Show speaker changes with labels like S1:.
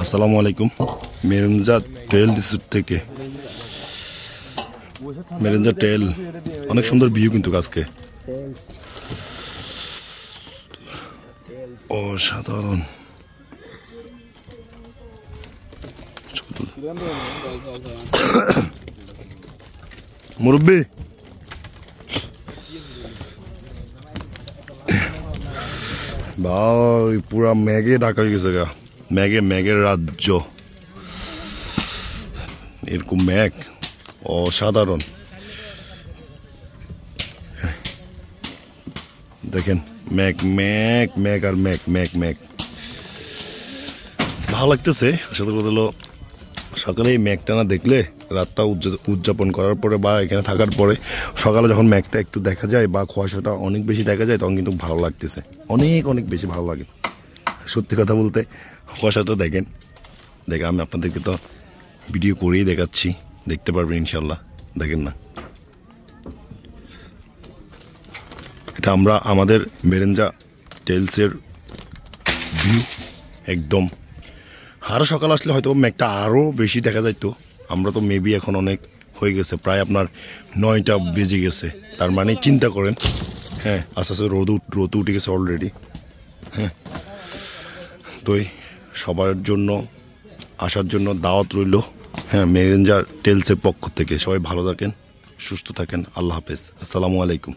S1: আসসালামু আলাইকুম। মেরেঞ্জা টেল ডিস্ট্রিক্ট থেকে মেরেঞ্জা টেল অনেক সুন্দর ভিউ কিন্তু আজকে অসাধারণ। মুরব্বি ভাই পুরা মেঘে ঢাকা হয়ে গেছে গা, মেঘের রাজ্য। এরকম মেঘ অসাধারণ। দেখেন মেঘ মেঘ মেঘ আর মেঘ মেঘ মেঘ ভালো লাগতেছে। আসলে কথা হলো সকালে এই মেঘটা না দেখলে রাতটা উদযাপন করার পরে বা এখানে থাকার পরে সকালে যখন মেঘটা একটু দেখা যায় বা কুয়াশাটা অনেক বেশি দেখা যায় তখন কিন্তু ভালো লাগতেছে, অনেক অনেক বেশি ভালো লাগে। সত্যি কথা বলতে কুয়াশাটা দেখেন, আমি আপনাদেরকে তো ভিডিও করেই দেখাচ্ছি, দেখতে পারবেন ইনশাল্লাহ। দেখেন না, এটা আমরা আমাদের মেরেঞ্জা টেলসের ভিউ একদম। আরও সকাল আসলে হয়তো মেঘটা আরও বেশি দেখা যাইতো। আমরা তো মেবি এখন অনেক হয়ে গেছে, প্রায় আপনার 9টা বেজে গেছে। তার মানে চিন্তা করেন, হ্যাঁ আস্তে আস্তে রোদ উঠে গেছে অলরেডি। হ্যাঁ, তো সবার জন্য আসার জন্য দাওয়াত রইল। হ্যাঁ, মেরেঞ্জা টেলসের পক্ষ থেকে সবাই ভালো থাকেন, সুস্থ থাকেন। আল্লাহ হাফেজ, আসসালামু আলাইকুম।